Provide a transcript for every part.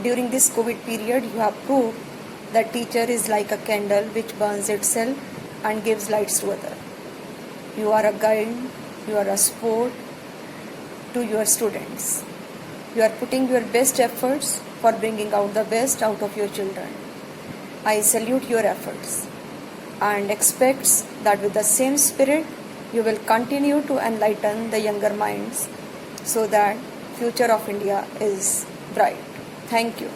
During this COVID period, you have proved that teacher is like a candle which burns itself and gives lights to others. You are a guide, you are a support to your students. You are putting your best efforts for bringing out the best out of your children. I salute your efforts and expects that with the same spirit you will continue to enlighten the younger minds so that future of India is bright. Thank you.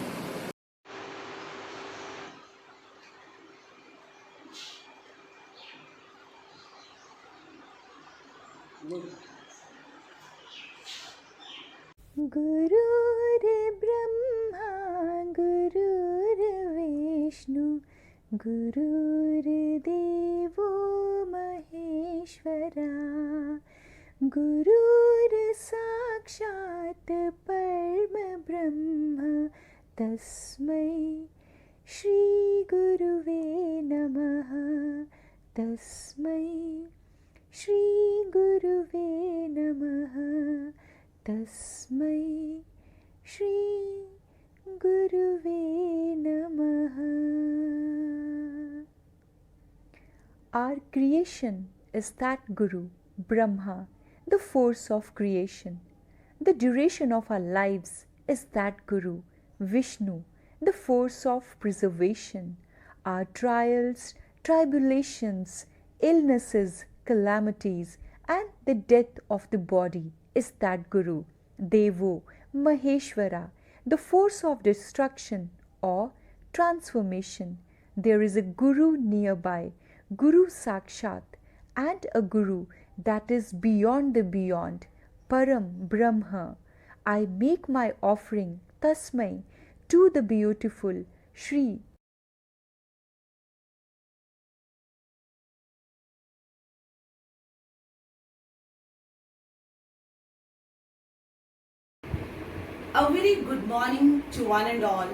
गुरुर्ब्रह्मा गुरुर्विष्णु गुरुर्देवो महेश्वरा गुरुर्साक्षात् परमब्रह्म तस्मै श्रीगुरुवे नमः तस्मै श्रीगुरुवे नमः तस्मै श्री गुरुवे नमः. Our creation is that Guru, Brahma, the force of creation. The duration of our lives is that Guru, Vishnu, the force of preservation. Our trials, tribulations, illnesses, calamities, and the death of the body is that Guru, Devo, Maheshwara, the force of destruction or transformation. There is a Guru nearby, Guru Sakshat, and a Guru that is beyond the beyond, Param Brahma. I make my offering, Tasmai, to the beautiful Shri. A very good morning to one and all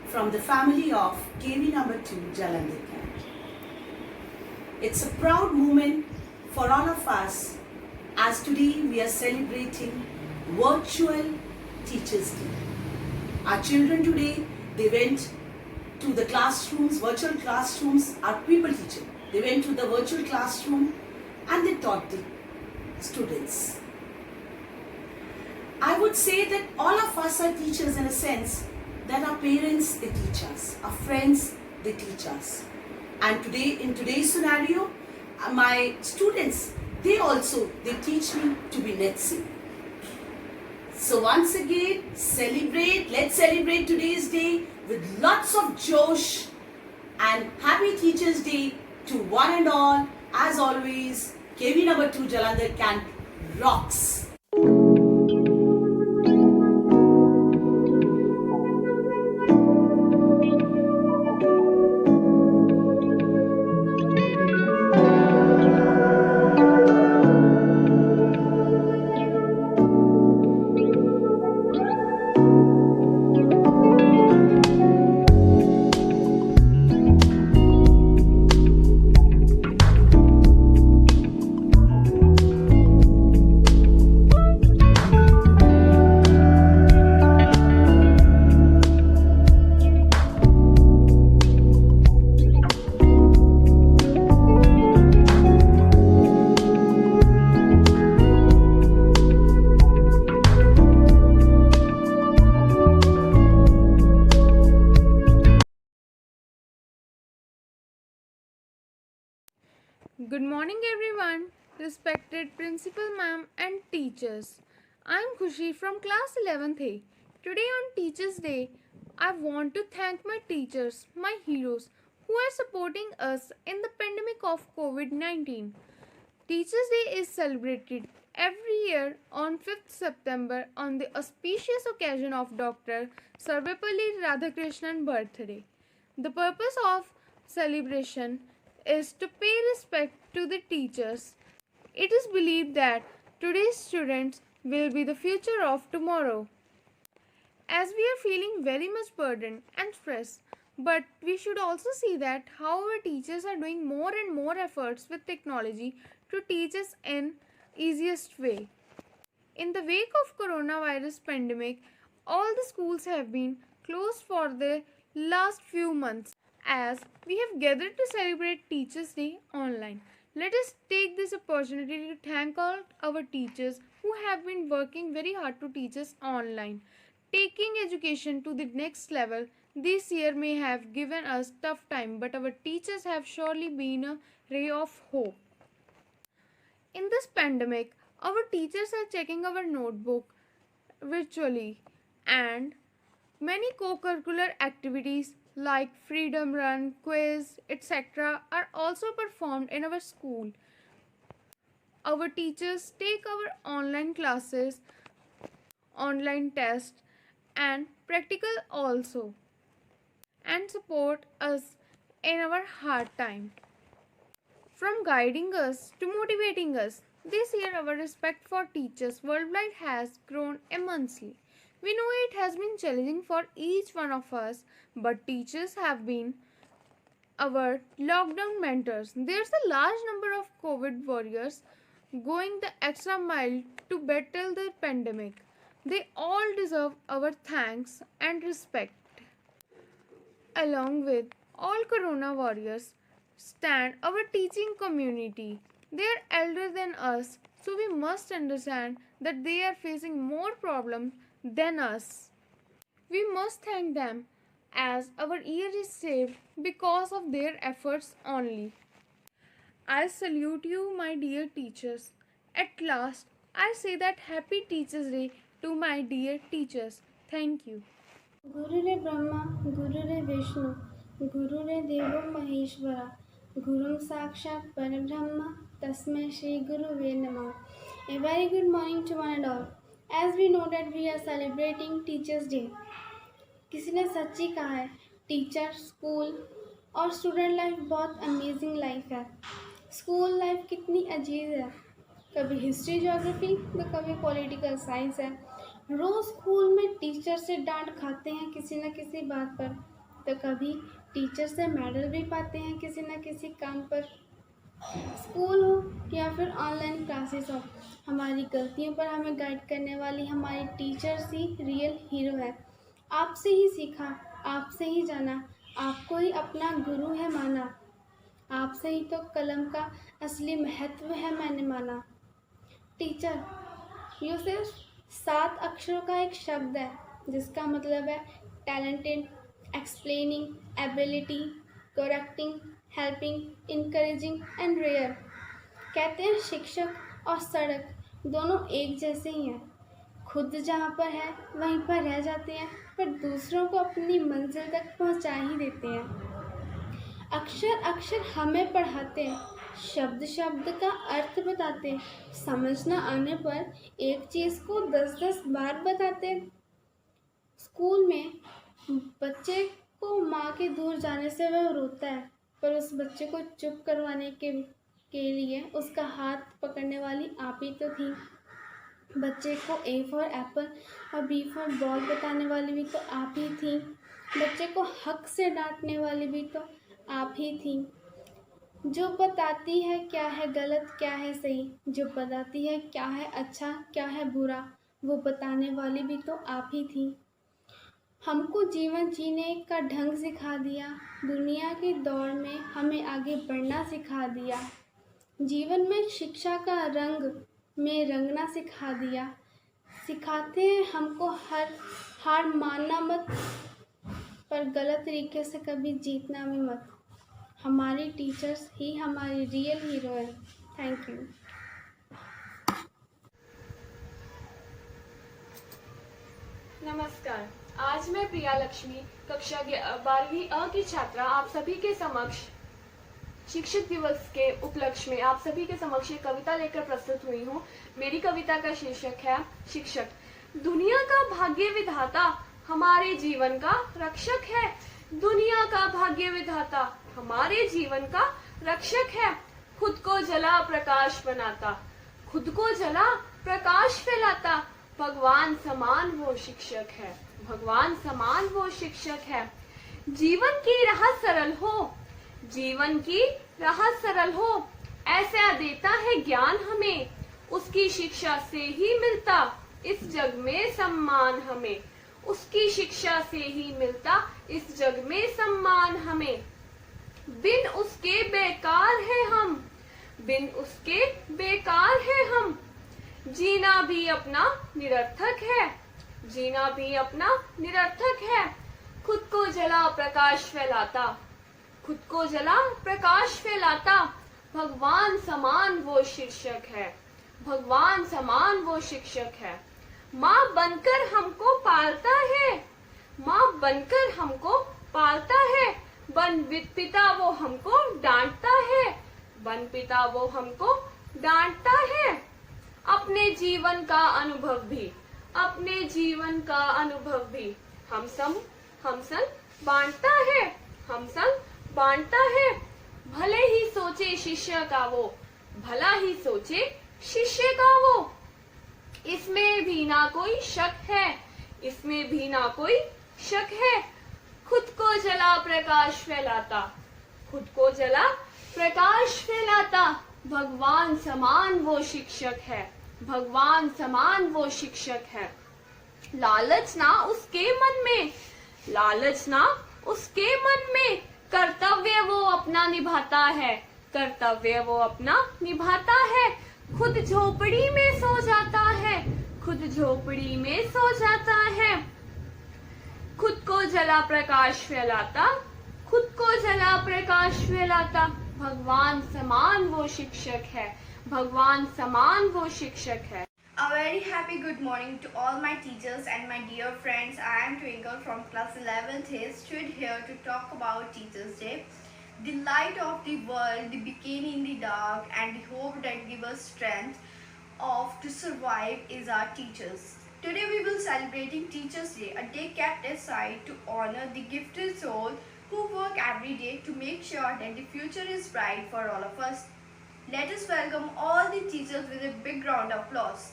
from the family of KV number 2 Jalandhar Camp. It's a proud moment for all of us as today we are celebrating Virtual Teachers Day. Our children today, they went to the classrooms, virtual classrooms, our people teacher. They went to the virtual classroom and they taught the students. I would say that all of us are teachers in a sense that our parents, they teach us, our friends, they teach us. And today, in today's scenario, my students, they teach me to be Netsi. So once again, let's celebrate today's day with lots of Josh and happy Teachers Day to one and all. As always, KV number 2 Jalandhar Camp rocks. Good morning everyone, respected principal ma'am and teachers. I am Khushi from class 11th A. Today on Teachers Day, I want to thank my teachers, my heroes, who are supporting us in the pandemic of COVID-19. Teachers Day is celebrated every year on 5th September on the auspicious occasion of Dr. Sarvepalli Radhakrishnan birthday. The purpose of celebration is to pay respect to the teachers. It is believed that today's students will be the future of tomorrow. As we are feeling very much burdened and stressed, but we should also see that how our teachers are doing more and more efforts with technology to teach us in easiest way. In the wake of coronavirus pandemic, all the schools have been closed for the last few months. As we have gathered to celebrate Teachers' Day online, let us take this opportunity to thank all our teachers who have been working very hard to teach us online. Taking education to the next level this year may have given us tough time, but our teachers have surely been a ray of hope. In this pandemic, our teachers are checking our notebook virtually, and many co-curricular activities like freedom run, quiz, etc. are also performed in our school. Our teachers take our online classes, online tests, and practical also, and support us in our hard time. From guiding us to motivating us, this year our respect for teachers worldwide has grown immensely. We know it has been challenging for each one of us, but teachers have been our lockdown mentors. There's a large number of COVID warriors going the extra mile to battle the pandemic. They all deserve our thanks and respect. Along with all Corona warriors, stand our teaching community. They are elder than us, so we must understand that they are facing more problems than us. We must thank them as our year is saved because of their efforts only. I salute you, my dear teachers. At last, I say that Happy Teachers' Day to my dear teachers. Thank you. गुरुरे Brahma गुरुरे Vishnu गुरुरे देवो महेश्वरा गुरुं साक्षात् परब्रह्म तस्मै श्री गुरुवे नमः. A very good morning to one and all. As we know that we are celebrating Teachers' Day. किसी ने सच्ची कहा है, टीचर, स्कूल और स्टूडेंट लाइफ बहुत अमेजिंग लाइफ है. स्कूल लाइफ कितनी अजीब है, कभी हिस्ट्री ज्योग्राफी तो कभी पॉलिटिकल साइंस है. रोज़ स्कूल में टीचर से डांट खाते हैं किसी न किसी बात पर, तो कभी टीचर से मेडल भी पाते हैं किसी न किसी काम पर. स्कूल हो या फिर ऑनलाइन क्लासेस हो, हमारी गलतियों पर हमें गाइड करने वाली हमारी टीचर्स ही रियल हीरो है. आपसे ही सीखा, आपसे ही जाना, आपको ही अपना गुरु है माना, आपसे ही तो कलम का असली महत्व है मैंने माना. टीचर ये सिर्फ 7 अक्षरों का एक शब्द है जिसका मतलब है talented, explaining, ability, correcting, helping, encouraging and rare. कहते हैं शिक्षक और सड़क दोनों एक जैसे ही हैं, खुद जहाँ पर है वहीं पर रह जाते हैं पर दूसरों को अपनी मंजिल तक पहुँचा ही देते हैं. अक्षर अक्षर हमें पढ़ाते हैं, शब्द शब्द का अर्थ बताते, समझ न आने पर एक चीज़ को 10-10 बार बताते. स्कूल में बच्चे को माँ के दूर जाने से वह रोता है, पर उस बच्चे को चुप करवाने के लिए उसका हाथ पकड़ने वाली आप ही तो थी. बच्चे को A फॉर एप्पल और B फॉर बॉल बताने वाली भी तो आप ही थी. बच्चे को हक से डांटने वाली भी तो आप ही थी. जो बताती है क्या है गलत क्या है सही, जो बताती है क्या है अच्छा क्या है बुरा, वो बताने वाली भी तो आप ही थी. हमको जीवन जीने का ढंग सिखा दिया, दुनिया की दौड़ में हमें आगे बढ़ना सिखा दिया. जीवन में शिक्षा का रंग में रंगना सिखा दिया. सिखाते हैं हमको हार मानना मत, पर गलत तरीके से कभी जीतना भी मत. हमारी टीचर्स ही हमारी रियल हीरो है. Thank you. नमस्कार. आज मैं प्रिया लक्ष्मी कक्षा 12वीं अ की छात्रा आप सभी के समक्ष शिक्षक दिवस के उपलक्ष्य में आप सभी के समक्ष एक कविता लेकर प्रस्तुत हुई हूँ. मेरी कविता का शीर्षक है शिक्षक. दुनिया का भाग्य विधाता हमारे जीवन का रक्षक है. दुनिया का भाग्य विधाता हमारे जीवन का रक्षक है. खुद को जला प्रकाश बनाता, खुद को जला प्रकाश फैलाता. भगवान समान वो शिक्षक है, भगवान समान वो शिक्षक है. जीवन की राह सरल हो, जीवन की राह सरल हो, ऐसा देता है ज्ञान हमें. उसकी शिक्षा से ही मिलता इस जग में सम्मान हमें. उसकी शिक्षा से ही मिलता इस जग में सम्मान हमें। बिन उसके बेकार है हम, बिन उसके बेकार है हम। जीना भी अपना निरर्थक है, जीना भी अपना निरर्थक है। खुद को जला प्रकाश फैलाता, खुद को जला प्रकाश फैलाता। भगवान समान वो शिक्षक है, भगवान समान वो शिक्षक है। माँ बनकर हमको पालता है, माँ बनकर हमको पालता है। बन पिता वो हमको डांटता है, बन पिता वो हमको डांटता है। अपने जीवन का अनुभव भी, अपने जीवन का अनुभव भी हम संग बांटता है, हम संग बांटता है। भले ही सोचे शिष्य का वो, भला ही सोचे शिष्य का वो। इसमें भी ना कोई शक है, इसमें भी ना कोई शक है। खुद को जला प्रकाश फैलाता, खुद को जला प्रकाश फैलाता। भगवान समान वो शिक्षक है, भगवान समान वो शिक्षक है। लालच ना उसके मन में, लालच ना उसके मन में। कर्तव्य वो अपना निभाता है, कर्तव्य वो अपना निभाता है। खुद झोपड़ी में सो जाता है, खुद झोपड़ी में सो जाता है। खुद को जला प्रकाश फैलाता, खुद को जला प्रकाश फैलाता। भगवान समान वो शिक्षक है, भगवान समान वो शिक्षक है। A very happy good morning to all my teachers and my dear friends. I am Twinkle from class 11th A, stood here to talk about Teachers Day. The light of the world, the beginning in the dark, and the hope that gives us strength to survive is our teachers. Today we will celebrating Teachers Day, a day kept aside to honor the gifted soul who work every day to make sure that the future is bright for all of us. Let us welcome all the teachers with a big round of applause.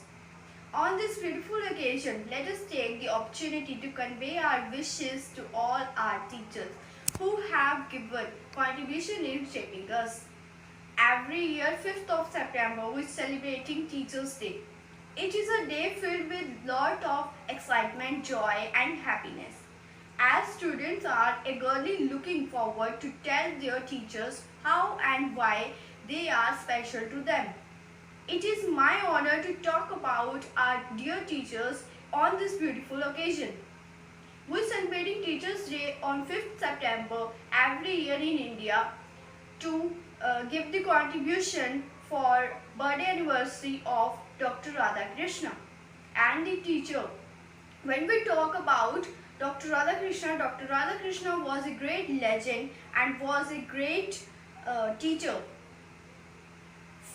On this beautiful occasion, let us take the opportunity to convey our wishes to all our teachers who have given contribution in shaping us. Every year, 5th of September, we are celebrating Teachers Day. It is a day filled with lot of excitement, joy and happiness. As students are eagerly looking forward to tell their teachers how and why they are special to them. It is my honor to talk about our dear teachers on this beautiful occasion. We are celebrating Teachers Day on 5th September every year in India to give the contribution for birthday anniversary of Dr. Radhakrishna and the teacher. When we talk about Dr. Radhakrishna was a great legend and was a great teacher.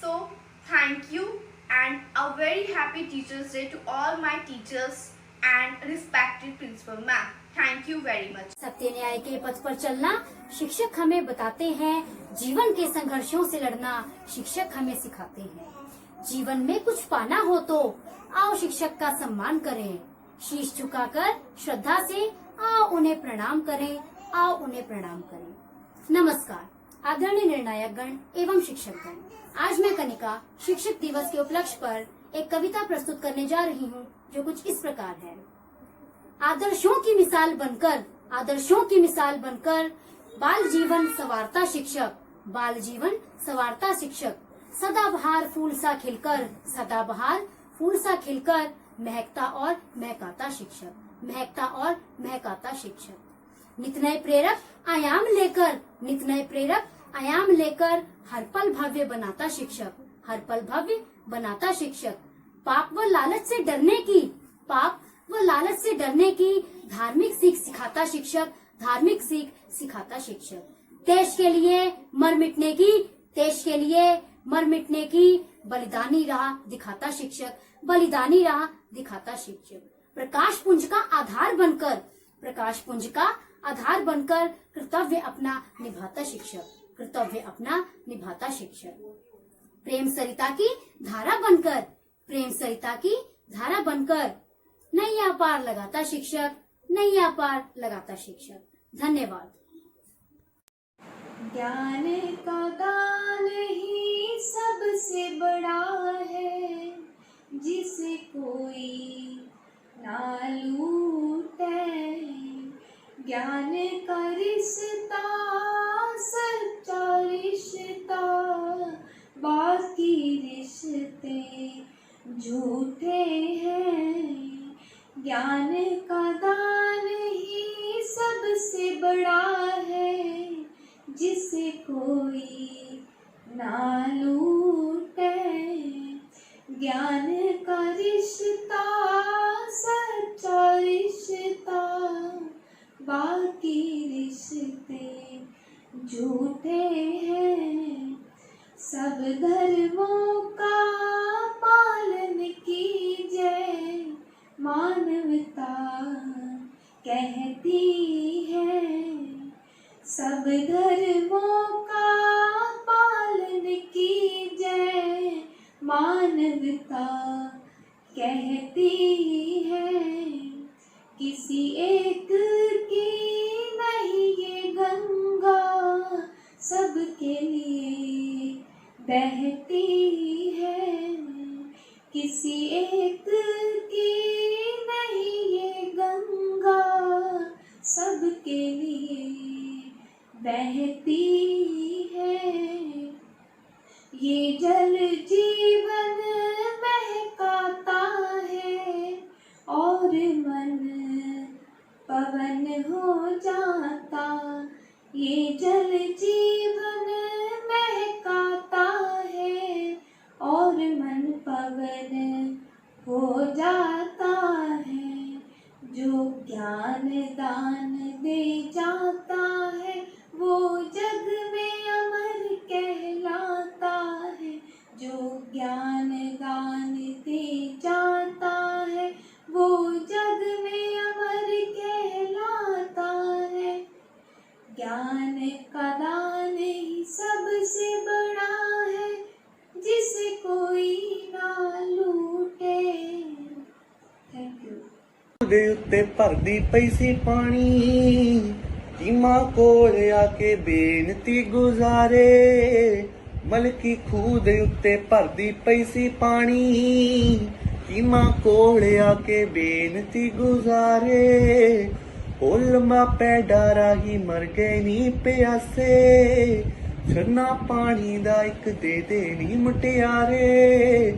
So, thank you and a very happy Teachers Day to all my teachers and respected principal ma'am. Thank you very much. सत्य न्याय के पथ पर चलना शिक्षक हमें बताते हैं, जीवन के संघर्षों से लड़ना शिक्षक हमें सिखाते हैं। जीवन में कुछ पाना हो तो आओ शिक्षक का सम्मान करें, शीश झुकाकर श्रद्धा से आओ उन्हें प्रणाम करें, आओ उन्हें प्रणाम करें। नमस्कार आदरणीय निर्णायक गण एवं शिक्षक गण, आज मैं कनिका शिक्षक दिवस के उपलक्ष्य पर एक कविता प्रस्तुत करने जा रही हूँ जो कुछ इस प्रकार है। आदर्शों की मिसाल बनकर, आदर्शों की मिसाल बनकर बाल जीवन संवारता शिक्षक, बाल जीवन संवारता शिक्षक। सदाबहार फूल सा खिलकर, सदाबहार फूल सा खिलकर महकता और महकाता शिक्षक, महकता और महकाता शिक्षक। नित नए प्रेरक आयाम लेकर, नित नए प्रेरक आयाम लेकर हर पल भव्य बनाता शिक्षक, हर पल भव्य बनाता शिक्षक। पाप व लालच से डरने की, पाप व लालच से डरने की धार्मिक सीख सिखाता शिक्षक, धार्मिक सीख सिखाता शिक्षक। देश के लिए मर मिटने की, देश के लिए मर मिटने की बलिदानी राह दिखाता शिक्षक, बलिदानी राह दिखाता शिक्षक। प्रकाश पुंज का आधार बनकर, प्रकाश पुंज का आधार बनकर कर्तव्य अपना निभाता शिक्षक, कर्तव्य अपना निभाता शिक्षक। प्रेम सरिता की धारा बनकर, प्रेम सरिता की धारा बनकर नैया पार लगाता शिक्षक, नैया पार लगाता शिक्षक। धन्यवाद। ज्ञान का दान ही सबसे बड़ा है, जिसे कोई ना लूटे। ज्ञान का रिश्ता सच्चा रिश्ता, बाकी रिश्ते झूठे हैं। ज्ञान का दान ही सबसे बड़ा है, जिसे कोई ना लूटे। ज्ञान का रिश्ता सच्चा रिश्ता, बाकी रिश्ते झूठे हैं। सब धर्मों का पालन कीजिए, मानवता कहती है। सब धर्मों का पालन कीजिए, मानवता कहती है। किसी एक की नहीं ये गंगा, सबके लिए बहती है। किसी एक की नहीं ये गंगा, सबके लिए बहती है। ये जल जीवन महकाता है, और मन पवन हो जाता। ये जल जीवन महकाता है, और मन पवन हो जाता है। जो ज्ञान दान दे जाता है, वो जग में अमर कहलाता है। जो ज्ञान दान दे जाता है, वो जग में अमर कहलाता है। ज्ञान का दान ही सबसे बड़ा है, जिसे कोई ना लूटे। Thank you. ਦੇ ਉੱਤੇ ਭਰਦੀ ਪਈ ਸੀ ਪਾਣੀ, ਕੀਮਾ ਕੋਲ ਆ ਕੇ ਬੇਨਤੀ ਗੁਜ਼ਾਰੇ। ਮਲਕੀ ਖੂਹ ਦੇ ਉੱਤੇ ਭਰਦੀ ਪਈ ਸੀ ਪਾਣੀ, ਕੀਮਾ ਕੋਲ ਆ ਕੇ ਬੇਨਤੀ ਗੁਜ਼ਾਰੇ। ਫੁੱਲ ਮਾਪੇ ਡਾਰਾ ਹੀ ਮਰ ਗਏ ਨੀ ਪਿਆਸੇ, ਛੰਨਾ ਪਾਣੀ ਦਾ ਇੱਕ ਦੇ ਦੇ ਨੀ ਮੁਟਿਆਰੇ।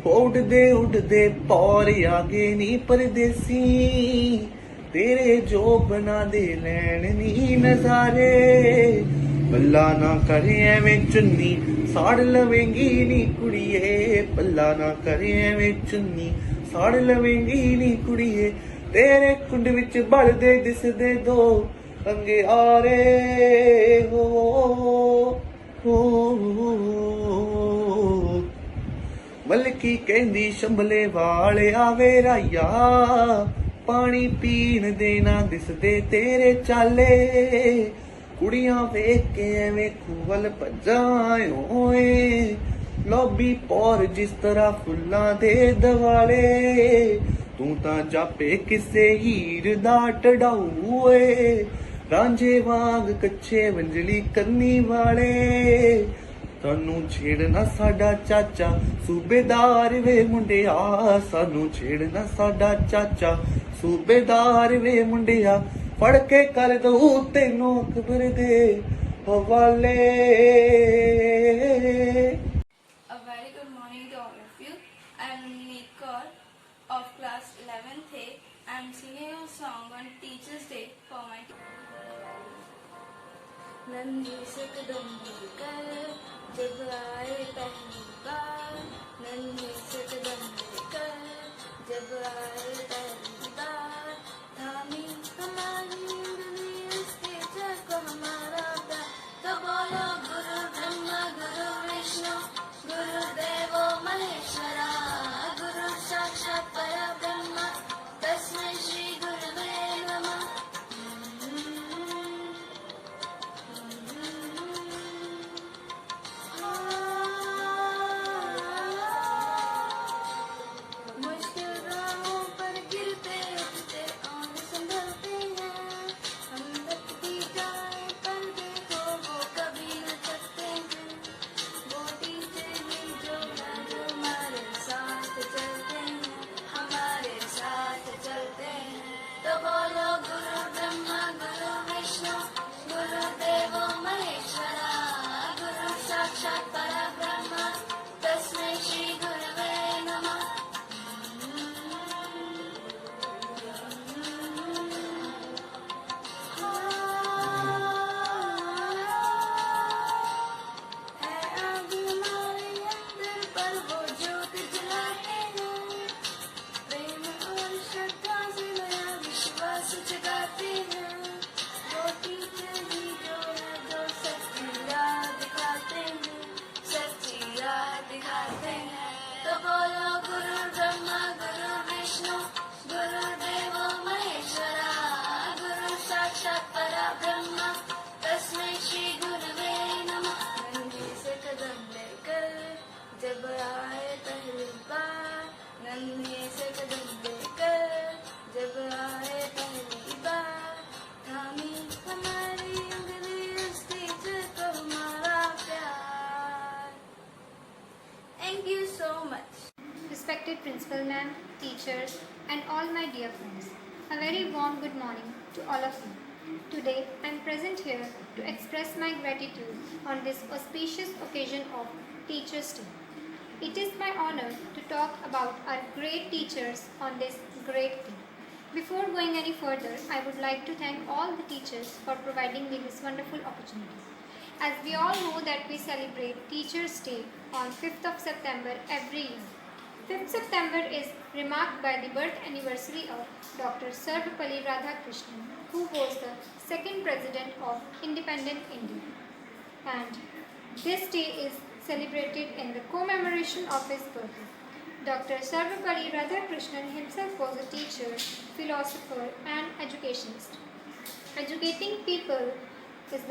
ਉੱਡਦੇ ਉੱਡਦੇ ਪੌਰ ਆ ਗਏ ਨੀ ਪਰਦੇਸੀ, ਤੇਰੇ ਜੋ ਬਣਾ ਦੇ ਲੈਣ ਨੀ ਨਜ਼ਾਰੇ। ਪੱਲਾ ਨਾ ਕਰੇ ਐਵੇਂ ਚੁੰਨੀ ਸਾੜ ਲਵੇਂਗੀ ਨੀ ਕੁੜੀਏ, ਪੱਲਾ ਨਾ ਕਰੇ ਐਵੇਂ ਚੁੰਨੀ ਸਾੜ ਲਵੇਂਗੀ ਨੀ ਕੁੜੀਏ। ਤੇਰੇ ਕੁੰਡ ਵਿੱਚ ਬਲਦੇ ਦਿਸਦੇ ਦੋ ਅੰਗਿਆਰੇ ਹੋ ਮਲਕੀ ਕਹਿੰਦੀ ਸ਼ੰਭਲੇ ਵਾਲੇ ਆਵੇ ਰਾਇਆ, ਪਾਣੀ ਪੀਣ ਦੇ ਨਾ ਦਿਸਦੇ ਤੇਰੇ ਚਾਲੇ। ਕੁੜੀਆਂ ਵੇਖ ਕੇ ਐਵੇਂ ਖੂਵਲ ਭੱਜਾਂ ਓਏ, ਲੋਬੀ ਪੌਰ ਜਿਸ ਤਰ੍ਹਾਂ ਫੁੱਲਾਂ ਦੇ ਦਿਵਾਲੇ। ਤੂੰ ਤਾਂ ਜਾਪੇ ਕਿਸੇ ਹੀਰ ਦਾ ਟੜਾਊ ਓਏ, ਰਾਂਝੇ ਵਾਂਗ ਕੱਚੇ ਵੰਜਲੀ ਕੰਨੀ ਵਾਲੇ। ਸਾਨੂੰ ਛੇੜਨਾ ਸਾਡਾ ਚਾਚਾ ਸੂਬੇਦਾਰ ਵੇ ਮੁੰਡਿਆ, ਸਾਨੂੰ ਛੇੜਨਾ ਸਾਡਾ ਚਾਚਾ ਸੂਬੇਦਾਰ ਵੇ ਮੁੰਡਿਆ। ਫੜ ਕੇ ਕਰ ਦਊ ਤੈਨੂੰ ਅਕਬਰ ਦੇ ਹਵਾਲੇ। A very good morning to all of you. I am Neet Kaur of class 11th A. I am singing a song on Teachers Day for my नन्ही से कदम मिलकर जब आए पहली बार, नन्ही से कदम मिलकर जब आए पहली बार। थामी हमारी उंगली उसके चको हमारा प्यार, तो बोलो गुरु ब्रह्मा गुरु विष्णु गुरुदेवो महेश्वरा, गुरु साक्षात् परब्रह्म तस्मै श्री गुरुवे नमः। मुश्किल राहों पर साक्षात् परब्रह्म तस्मै श्री गुरवे नमः। तो बोलो गुरु ब्रह्मा गुरु विष्णु गुरुदेव महेश्वरा गुरु साक्षात् परब्रह्म तस्मै श्री गुरुवे नमः। नन्हे से कदम लेकर जब आए पहली बार, नन्हे से कदम लेकर जब आए पहली बार, थामी हमारी उंगली उस टीचर को हमारा प्यार। Thank you so much. Respected Principal Ma'am, teachers and all my dear friends, a very warm good morning to all of you. Today I am present here to express my gratitude on this auspicious occasion of Teachers' Day. It is my honor to talk about our great teachers on this great day. Before going any further, I would like to thank all the teachers for providing me this wonderful opportunity. As we all know that we celebrate Teachers' Day on 5th of September every year. 5th September is remarked by the birth anniversary of Dr. Sarvepalli Radhakrishnan, who was the second president of independent India. And this day is celebrated in the commemoration of his birth. Dr. Sarvepalli Radhakrishnan himself was a teacher, philosopher and educationist. Educating people is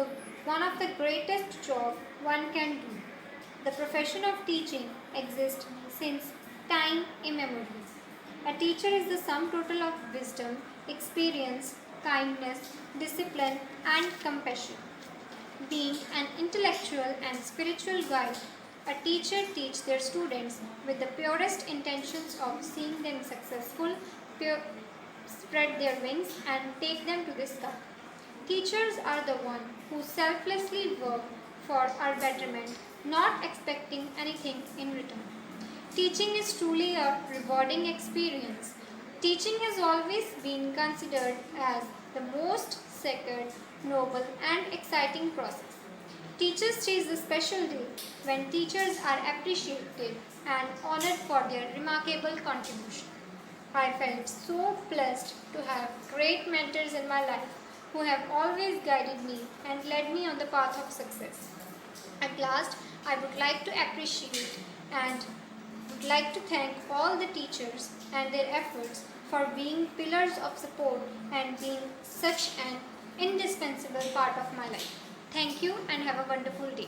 one of the greatest job one can do. The profession of teaching exists since time immemorial. A teacher is the sum total of wisdom, experience, kindness, discipline and compassion. Being an intellectual and spiritual guide, a teacher teaches their students with the purest intentions of seeing them successful, spread their wings and take them to the sky. Teachers are the ones who selflessly work for our betterment, not expecting anything in return. Teaching is truly a rewarding experience. Teaching has always been considered as the most sacred, noble and exciting process. Teachers' Day is a special day when teachers are appreciated and honored for their remarkable contribution. I felt so blessed to have great mentors in my life who have always guided me and led me on the path of success. At last, I would like to appreciate and would like to thank all the teachers and their efforts for being pillars of support and being such an indispensable part of my life. Thank you and have a wonderful day.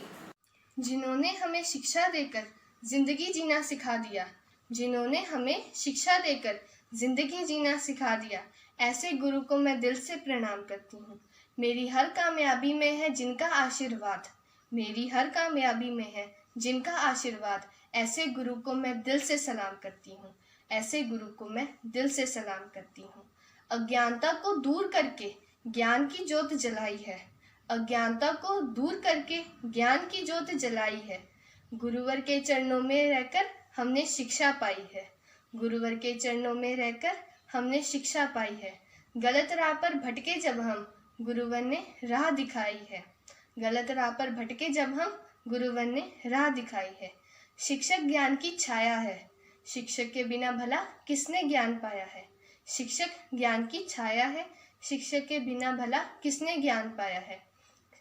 जिन्होंने हमें शिक्षा देकर जिंदगी जीना सिखा दिया, जिन्होंने हमें शिक्षा देकर जिंदगी जीना सिखा दिया, ऐसे गुरु को मैं दिल से प्रणाम करती हूँ। मेरी हर कामयाबी में है जिनका आशीर्वाद, मेरी हर कामयाबी में है जिनका आशीर्वाद, ऐसे गुरु को मैं दिल से सलाम करती हूँ, ऐसे गुरु को मैं दिल से सलाम करती हूँ। अज्ञानता को दूर करके ज्ञान की ज्योत जलाई है, अज्ञानता को दूर करके ज्ञान की ज्योत जलाई है। गुरुवर के चरणों में रहकर हमने शिक्षा पाई है, गुरुवर के चरणों में रहकर हमने शिक्षा पाई है। गलत राह पर भटके जब हम, गुरुवर ने राह दिखाई है, गलत राह पर भटके जब हम, गुरुवर ने राह दिखाई है। शिक्षक ज्ञान की छाया है, शिक्षक के बिना भला किसने ज्ञान पाया है। शिक्षक ज्ञान की छाया है, शिक्षक के बिना भला किसने ज्ञान पाया है।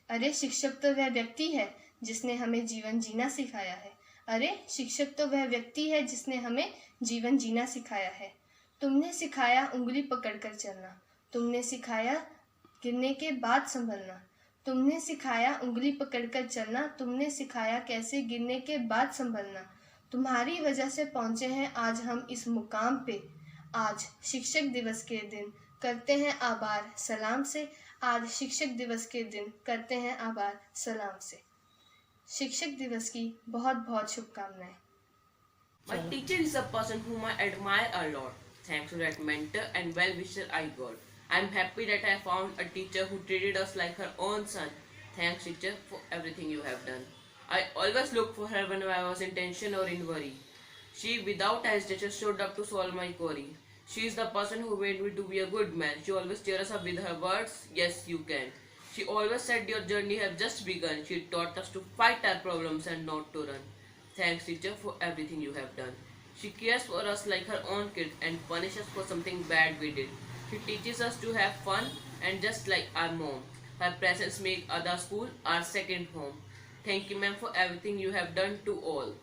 अरे शिक्षक तो वह व्यक्ति है जिसने हमें जीवन जीना सिखाया है, अरे शिक्षक तो वह व्यक्ति है जिसने हमें जीवन जीना सिखाया है। तुमने सिखाया उंगली पकड़कर चलना, तुमने सिखाया गिरने के बाद संभलना, तुमने सिखाया उंगली पकड़कर चलना, तुमने सिखाया कैसे गिरने के बाद संभलना। तुम्हारी वजह से पहुँचे हैं आज हम इस मुकाम पे। आज शिक्षक दिवस के दिन करते हैं आभार सलाम से, आज शिक्षक दिवस के दिन करते हैं आभार सलाम से। शिक्षक दिवस की बहुत बहुत शुभकामनाएं। My teacher is a person whom I admire a lot. Thanks to that mentor and well-wisher I got. I am happy that I found a teacher who treated us like her own son. Thanks teacher for everything you have done. I always looked for her when I was in tension or in worry. She, without hesitation, showed up to solve my query. She is the person who made me to be a good man. She always cheers us up with her words, yes, you can. She always said your journey has just begun. She taught us to fight our problems and not to run. Thanks, teacher, for everything you have done. She cares for us like her own kids and punishes us for something bad we did. She teaches us to have fun and just like our mom. Her presence makes other school our second home. Thank you, ma'am, for everything you have done to all.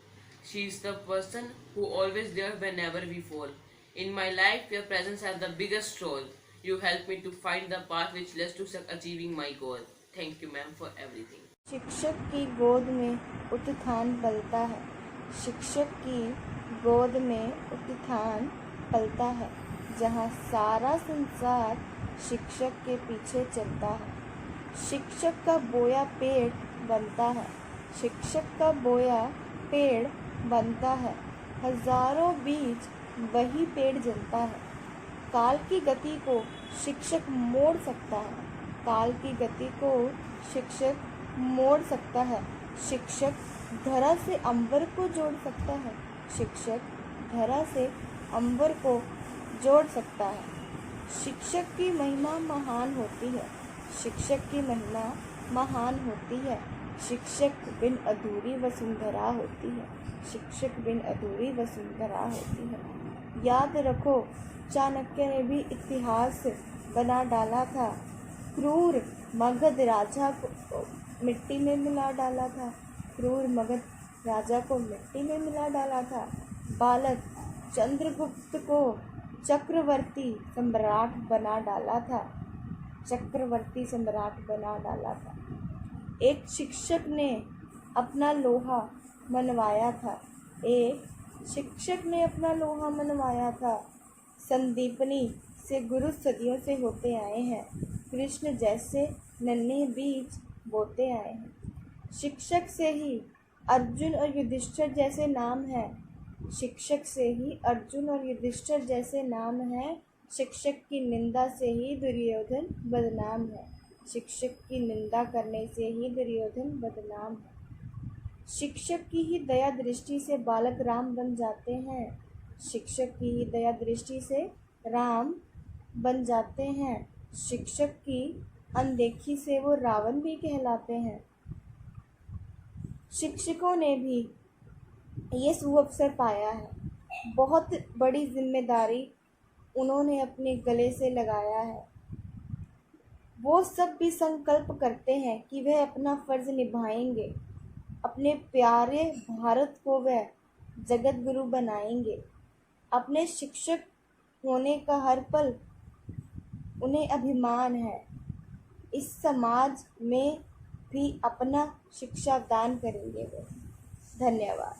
She is the person who always there whenever we fall. In my life, your presence has the biggest role. You help me to find the path which leads to achieving my goal. Thank you, ma'am, for everything. शिक्षक की गोद में उत्थान पलता है। शिक्षक की गोद में उत्थान पलता है, जहाँ सारा संसार शिक्षक के पीछे चलता है। शिक्षक का बोया पेड़ बनता है। शिक्षक का बोया पेड़ बनता है। हजारों बीज वही पेड़ जलता है। काल की गति को शिक्षक मोड़ सकता है। काल की गति को शिक्षक मोड़ सकता है। शिक्षक धरा से अंबर को जोड़ सकता है। शिक्षक धरा से अंबर को जोड़ सकता है। शिक्षक की महिमा महान होती है। शिक्षक की महिमा महान होती है। शिक्षक बिन अधूरी वसुंधरा होती है। शिक्षक बिन अधूरी वसुंधरा होती है। याद रखो, चाणक्य ने भी इतिहास बना डाला था। क्रूर मगध राजा को मिट्टी में मिला डाला था। क्रूर मगध राजा को मिट्टी में मिला डाला था। बालक चंद्रगुप्त को चक्रवर्ती सम्राट बना डाला था। चक्रवर्ती सम्राट बना डाला था। एक शिक्षक ने अपना लोहा मनवाया था। एक शिक्षक ने अपना लोहा मनवाया था। संदीपनी से गुरु सदियों से होते आए हैं। कृष्ण जैसे नन्हे बीज बोते आए हैं। शिक्षक से ही अर्जुन और युधिष्ठिर जैसे नाम हैं। शिक्षक से ही अर्जुन और युधिष्ठिर जैसे नाम हैं। शिक्षक की निंदा से ही दुर्योधन बदनाम है। शिक्षक की निंदा करने से ही दुर्योधन बदनाम है। शिक्षक की ही दया दृष्टि से बालक राम बन जाते हैं। शिक्षक की ही दया दृष्टि से राम बन जाते हैं। शिक्षक की अनदेखी से वो रावण भी कहलाते हैं। शिक्षकों ने भी ये सुअवसर पाया है। बहुत बड़ी जिम्मेदारी उन्होंने अपने गले से लगाया है। वो सब भी संकल्प करते हैं कि वह अपना फर्ज निभाएंगे। अपने प्यारे भारत को वह जगत गुरु बनाएंगे। अपने शिक्षक होने का हर पल उन्हें अभिमान है। इस समाज में भी अपना शिक्षा दान करेंगे वे। धन्यवाद।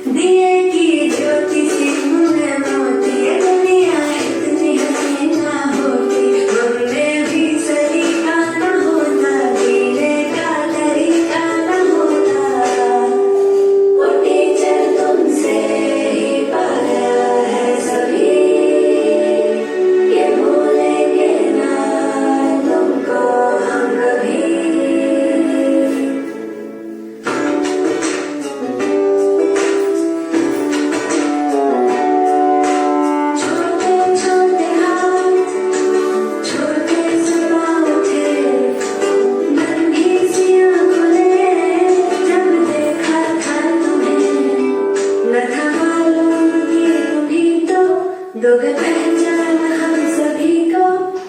दिए की ज्योति से मुझे मोती ये दुनिया इतनी हसीना हो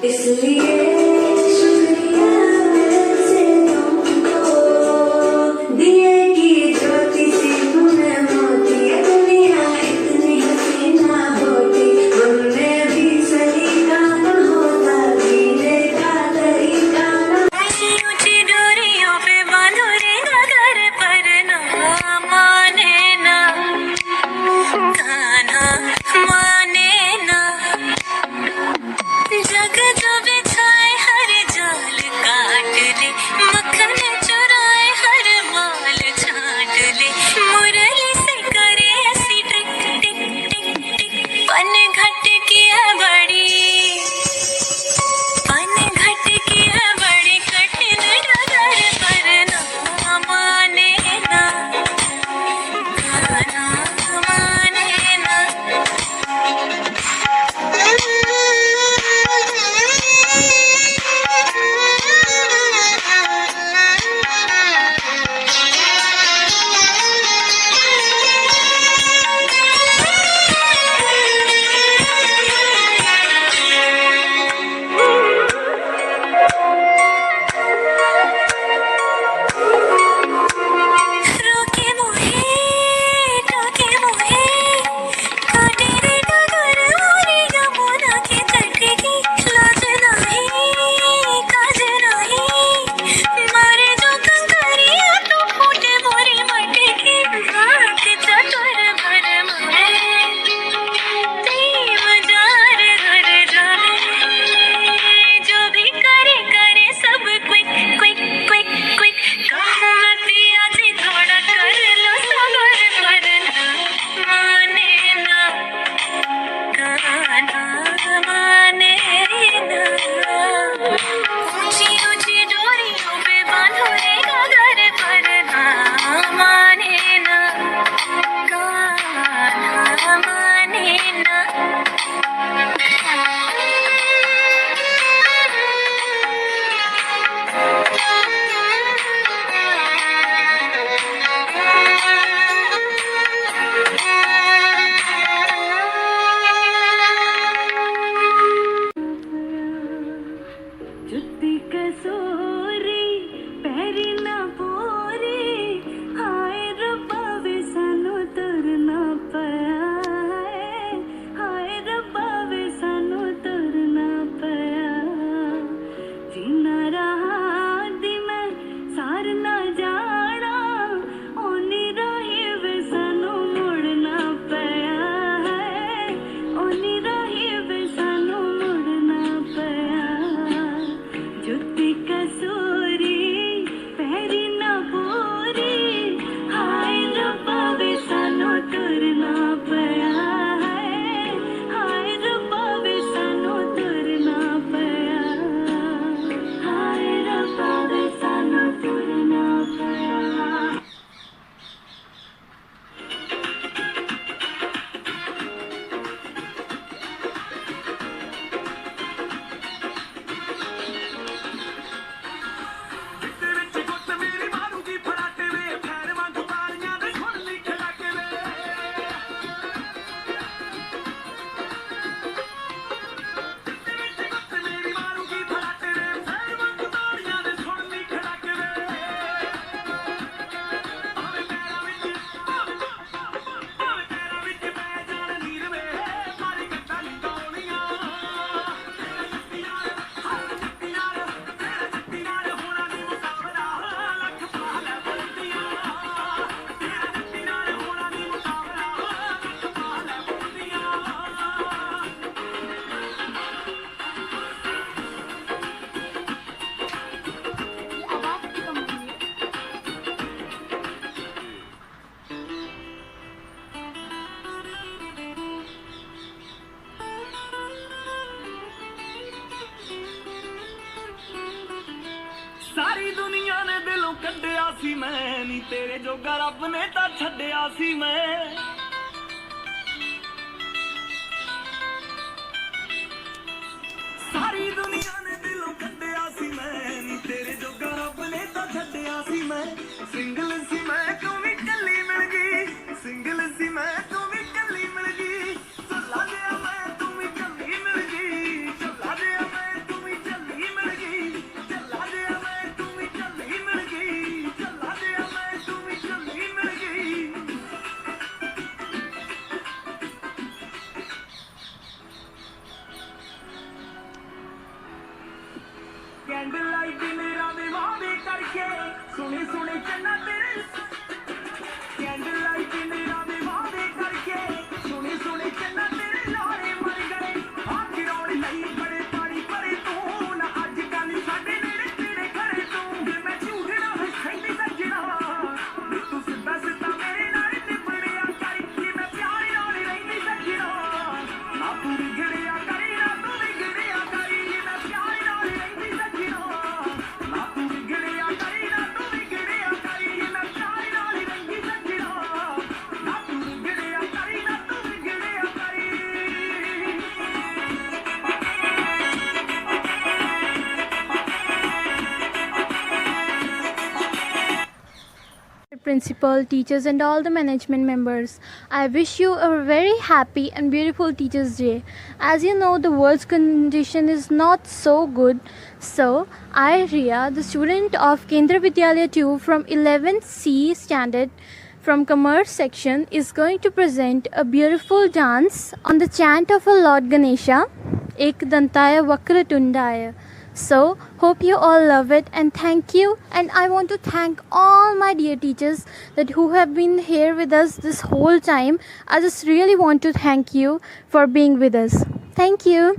इसलिए शुक्रिया दिल से तुमको, दिए की ज्योति सी तुम्हें मोती, दुनिया इतनी हसीना होती, उनमें भी सलीका न होता, जीने का तरीका न। ऊंची ऊंची डोरियों पे बांधो रे घर पर न माने ना, कान्हा माने ना। जग जो बिछाए हर जाल काट ले, मक्खन चुराए हर माल छाट ले, मुरली से करे ऐसी टिक टिक टिक टिक। पन घट की है बड़ी, पन घट की है बड़ी कठिन डगर पर ना माने ना, कान्हा माने ना। रोके मोहे टोके मोहे, काटे रे डगर मोरी यमुना के तट की। लाज नहीं काज नहीं, मारे जो कंकरिया तो फूटे मोरी मटकी। भाग चतुर भर मारे, तीम जार घर जाने, जो भी करे करे सब क्विक क्विक क्विक क्विक। कहूँ मैं पिया जी थोड़ा कर लो सबर, पर ना माने ना, कान्हा माने ना। ऊंची ऊंची डोरियों पे बांधो रे घर पर ना माने ना, कान्हा माने ना। जुत्ती कसोरी पैरी ना पोरी, हाय रब्बा वे सानू तुरना पिया है, हाय रब्बा वे सानू तुरना पिया। जीना रहा दी मैं सार ना जाना, ओनी राही वे सानू मुड़ना पिया है, ओनी राही वे सानू मुड़ना पिया। जुत्ती कसोरी पैरी ना पोरी, हाय रब्बा वे सानू तुरना पिया है, हाय रब्बा वे सानू तुरना पिया, हाय रब्बा वे सानू तुरना पिया। सारी दुनिया ने दिलों कड्डिया सी मैं, नी तेरे जोगा रब ने तां छड्डिया सी मैं। सारी दुनिया ने दिलों कड्डिया सी मैं, नी तेरे जोगा रब ने तां छड्डिया सी मैं। सिंगल सी मैं तू भी कल्ली मिल गई, सिंगल सी मैं तू भी कल्ली मिल गई। चला गया मैं तू भी कल्ली मिल गई, चला गया मैं तू कैंडल लाइट मेरा विवाह करके सुने सुने चन्ना तेरे कैंडल लाइट मेरा विवाह करके सुने सुने चन्ना तेरे लारे मर गए हाथ रोड़ नहीं बड़े पानी परे तू ना अज कल साडे नेड़े तेरे घरे तू जे मैं झूठना है सही सजना तू सिद्धा सिद्धा मेरे नाल निपड़िया कर कि मैं प्यार नाल रहंदी सजना ना तू बिगड़िया करी ना तू बिगड़िया करी मैं प्यार नाल रहंदी सजना ना तू बिगड़िया करी ना तू बिगड़िया करी मैं प्यार नाल रहंदी सजना ना तू बिगड़िया करी ना तू बिगड़िया करी Principal, teachers and all the management members, I wish you a very happy and beautiful Teachers Day. As you know, the world's condition is not so good, so I, Riya, the student of Kendra Vidyalaya 2 from 11th C standard from commerce section, is going to present a beautiful dance on the chant of our Lord Ganesha, Ek Dantaya Vakratundaya. So, hope you all love it and thank you. And I want to thank all my dear teachers that who have been here with us this whole time. I just really want to thank you for being with us. Thank you.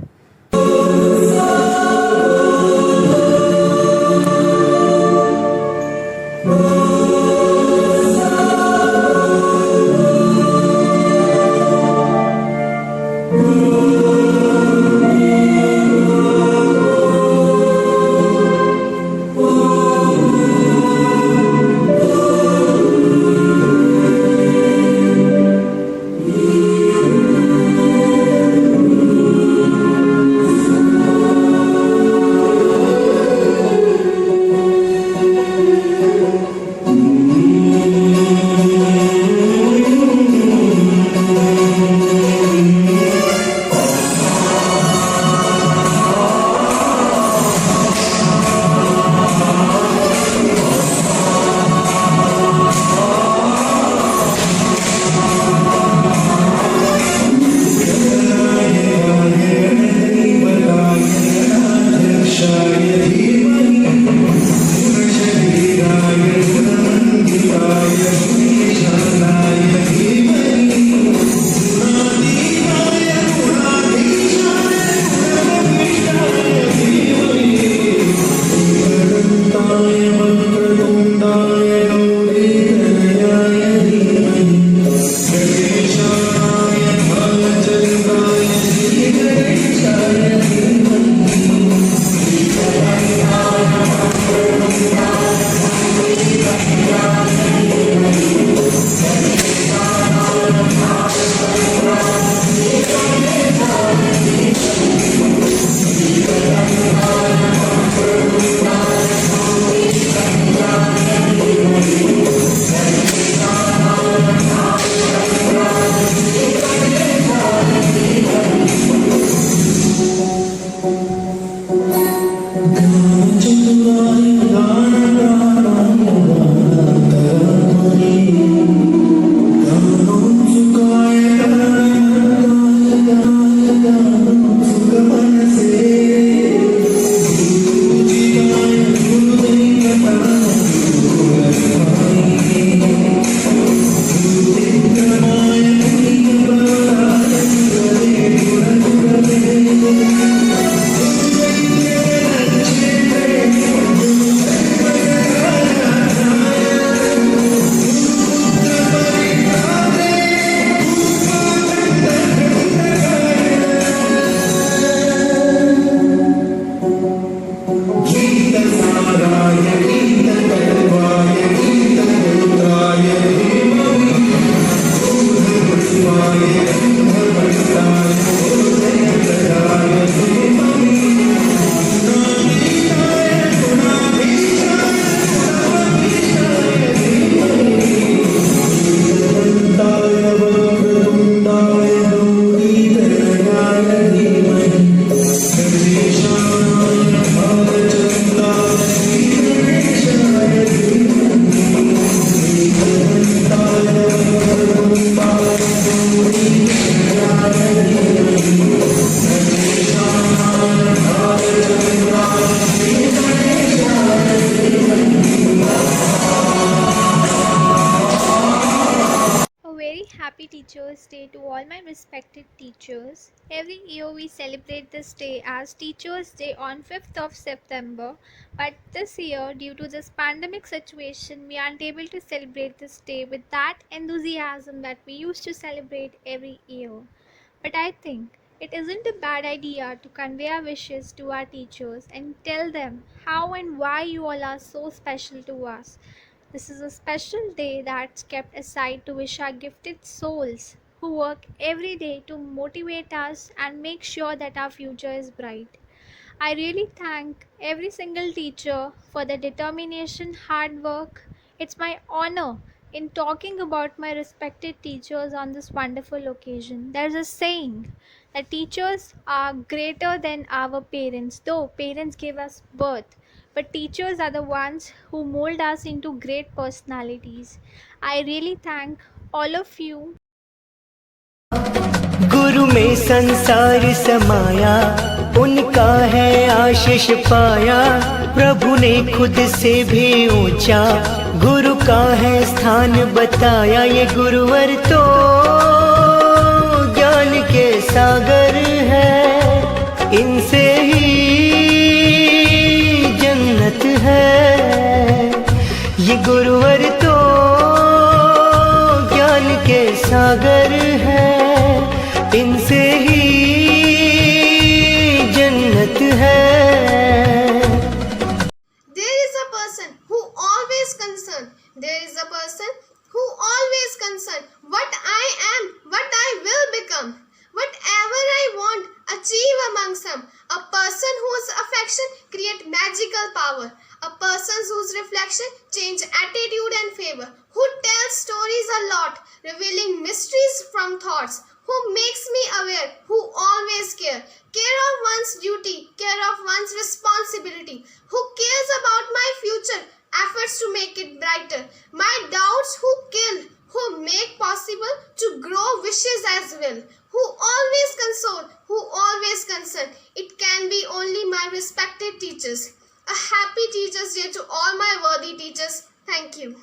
Day to all my respected teachers. Every year we celebrate this day as Teachers' Day on 5th of September, but this year, due to this pandemic situation, we aren't able to celebrate this day with that enthusiasm that we used to celebrate every year. But I think it isn't a bad idea to convey our wishes to our teachers and tell them how and why you all are so special to us. This is a special day that's kept aside to wish our gifted souls who work every day to motivate us and make sure that our future is bright. I really thank every single teacher for their determination, hard work. It's my honor in talking about my respected teachers on this wonderful occasion. There's a saying that teachers are greater than our parents, though parents gave us birth. But teachers are the ones who mold us into great personalities. I really thank all of you. गुरु में संसार समाया, उनका है आशीष पाया। प्रभु ने खुद से भी ऊंचा गुरु का है स्थान बताया। ये गुरुवर तो ज्ञान के सागर है, इनसे ही जन्नत है। ये गुरुवर तो ज्ञान के सागर है, इनसे ही जन्नत है। There is a person who always concerned. There is a person who always concerned what I am, what I will become. Whatever I want, achieve among some. A person whose affection create magical power. A person whose reflection change attitude and favor. Who tells stories a lot, revealing mysteries from thoughts. Who makes me aware, who always care of one's duty, care of one's responsibility, who cares about my future, efforts to make it brighter, my doubts who kill, who make possible to grow wishes as well, who always console, who always concern. It can be only my respected teachers. A happy Teachers' Day to all my worthy teachers. Thank you.